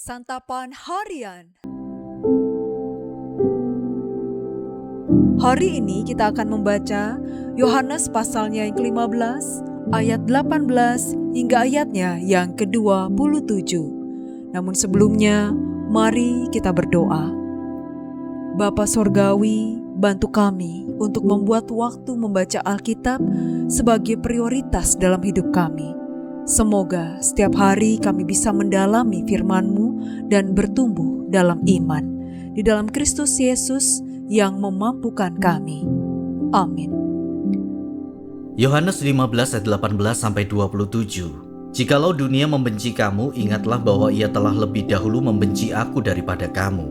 Santapan Harian. Hari ini kita akan membaca Yohanes pasalnya yang ke-15, ayat 18 hingga ayatnya yang ke-27. Namun sebelumnya, mari kita berdoa. Bapa Sorgawi, bantu kami untuk membuat waktu membaca Alkitab sebagai prioritas dalam hidup kami. Semoga setiap hari kami bisa mendalami firman-Mu dan bertumbuh dalam iman di dalam Kristus Yesus yang memampukan kami. Amin. Yohanes 15 ayat 18-27. Jikalau dunia membenci kamu, ingatlah bahwa ia telah lebih dahulu membenci aku daripada kamu.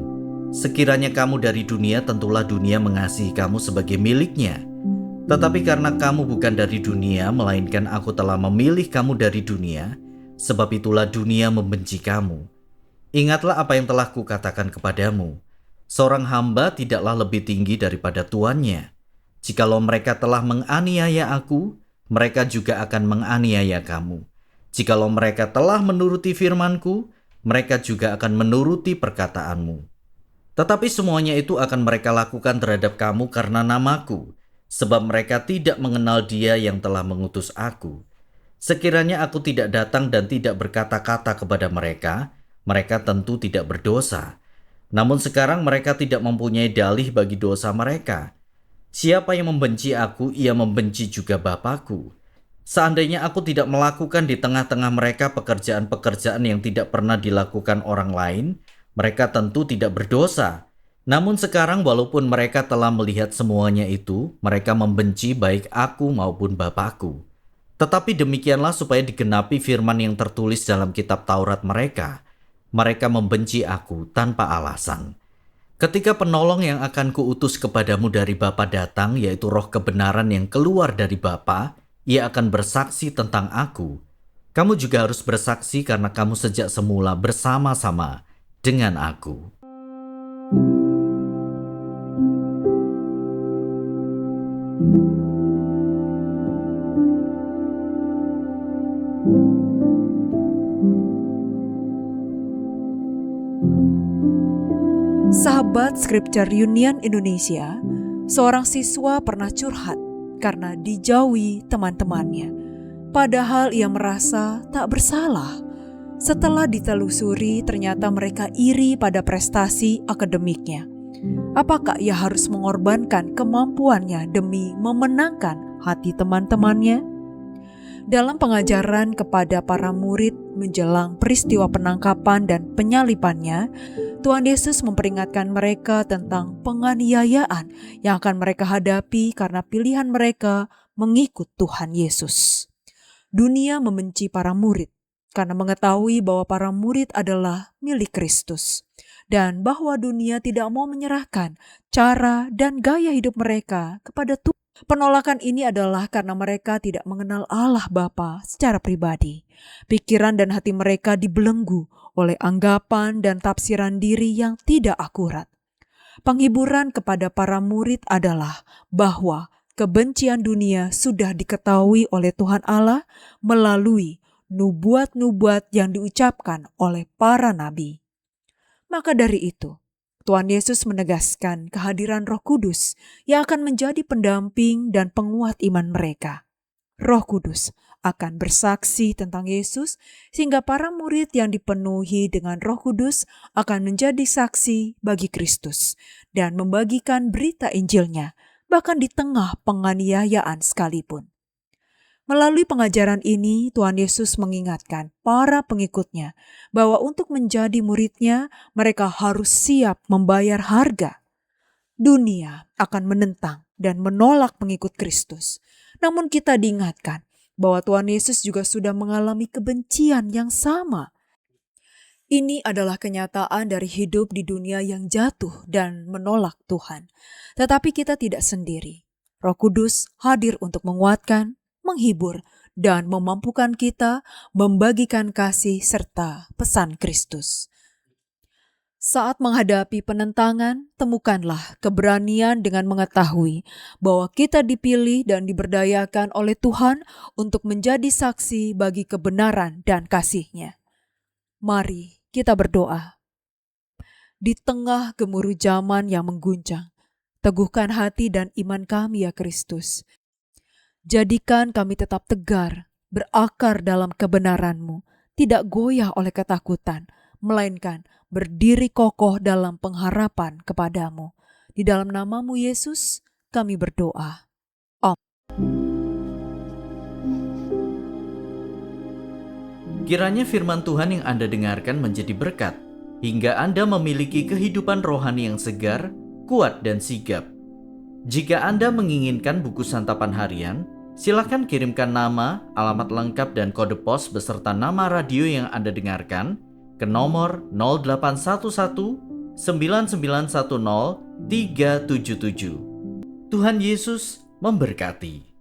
Sekiranya kamu dari dunia, tentulah dunia mengasihi kamu sebagai miliknya. Tetapi karena kamu bukan dari dunia, melainkan aku telah memilih kamu dari dunia, sebab itulah dunia membenci kamu. Ingatlah apa yang telah kukatakan kepadamu. Seorang hamba tidaklah lebih tinggi daripada tuannya. Jikalau mereka telah menganiaya aku, mereka juga akan menganiaya kamu. Jikalau mereka telah menuruti firman-Ku, mereka juga akan menuruti perkataanmu. Tetapi semuanya itu akan mereka lakukan terhadap kamu karena nama-Ku, sebab mereka tidak mengenal Dia yang telah mengutus aku. Sekiranya aku tidak datang dan tidak berkata-kata kepada mereka, mereka tentu tidak berdosa. Namun sekarang mereka tidak mempunyai dalih bagi dosa mereka. Siapa yang membenci aku, ia membenci juga Bapa-Ku. Seandainya aku tidak melakukan di tengah-tengah mereka pekerjaan-pekerjaan yang tidak pernah dilakukan orang lain, mereka tentu tidak berdosa. Namun sekarang walaupun mereka telah melihat semuanya itu, mereka membenci baik aku maupun Bapa-Ku. Tetapi demikianlah supaya digenapi firman yang tertulis dalam kitab Taurat mereka. Mereka membenci aku tanpa alasan. Ketika penolong yang akan kuutus kepadamu dari Bapa datang, yaitu roh kebenaran yang keluar dari Bapa, ia akan bersaksi tentang aku. Kamu juga harus bersaksi karena kamu sejak semula bersama-sama dengan aku. Sahabat Scripture Union Indonesia, seorang siswa pernah curhat karena dijauhi teman-temannya. Padahal ia merasa tak bersalah. Setelah ditelusuri, ternyata mereka iri pada prestasi akademiknya. Apakah ia harus mengorbankan kemampuannya demi memenangkan hati teman-temannya? Dalam pengajaran kepada para murid menjelang peristiwa penangkapan dan penyalibannya, Tuhan Yesus memperingatkan mereka tentang penganiayaan yang akan mereka hadapi karena pilihan mereka mengikut Tuhan Yesus. Dunia membenci para murid karena mengetahui bahwa para murid adalah milik Kristus dan bahwa dunia tidak mau menyerahkan cara dan gaya hidup mereka kepada Tuhan. Penolakan ini adalah karena mereka tidak mengenal Allah Bapa secara pribadi. Pikiran dan hati mereka dibelenggu oleh anggapan dan tafsiran diri yang tidak akurat. Penghiburan kepada para murid adalah bahwa kebencian dunia sudah diketahui oleh Tuhan Allah melalui nubuat-nubuat yang diucapkan oleh para nabi. Maka dari itu, Tuhan Yesus menegaskan kehadiran Roh Kudus yang akan menjadi pendamping dan penguat iman mereka. Roh Kudus akan bersaksi tentang Yesus sehingga para murid yang dipenuhi dengan Roh Kudus akan menjadi saksi bagi Kristus dan membagikan berita Injilnya bahkan di tengah penganiayaan sekalipun. Melalui pengajaran ini, Tuhan Yesus mengingatkan para pengikutnya bahwa untuk menjadi muridnya, mereka harus siap membayar harga. Dunia akan menentang dan menolak pengikut Kristus. Namun kita diingatkan bahwa Tuhan Yesus juga sudah mengalami kebencian yang sama. Ini adalah kenyataan dari hidup di dunia yang jatuh dan menolak Tuhan. Tetapi kita tidak sendiri. Roh Kudus hadir untuk menguatkan, menghibur, dan memampukan kita membagikan kasih serta pesan Kristus. Saat menghadapi penentangan, temukanlah keberanian dengan mengetahui bahwa kita dipilih dan diberdayakan oleh Tuhan untuk menjadi saksi bagi kebenaran dan kasih-Nya. Mari kita berdoa. Di tengah gemuruh zaman yang mengguncang, teguhkan hati dan iman kami ya Kristus. Jadikan kami tetap tegar, berakar dalam kebenaran-Mu, tidak goyah oleh ketakutan, melainkan berdiri kokoh dalam pengharapan kepadamu. Di dalam nama-Mu Yesus, kami berdoa. Kiranya firman Tuhan yang Anda dengarkan menjadi berkat, hingga Anda memiliki kehidupan rohani yang segar, kuat, dan sigap. Jika Anda menginginkan buku santapan harian, silakan kirimkan nama, alamat lengkap, dan kode pos beserta nama radio yang Anda dengarkan ke nomor 0811 9910 377. Tuhan Yesus memberkati.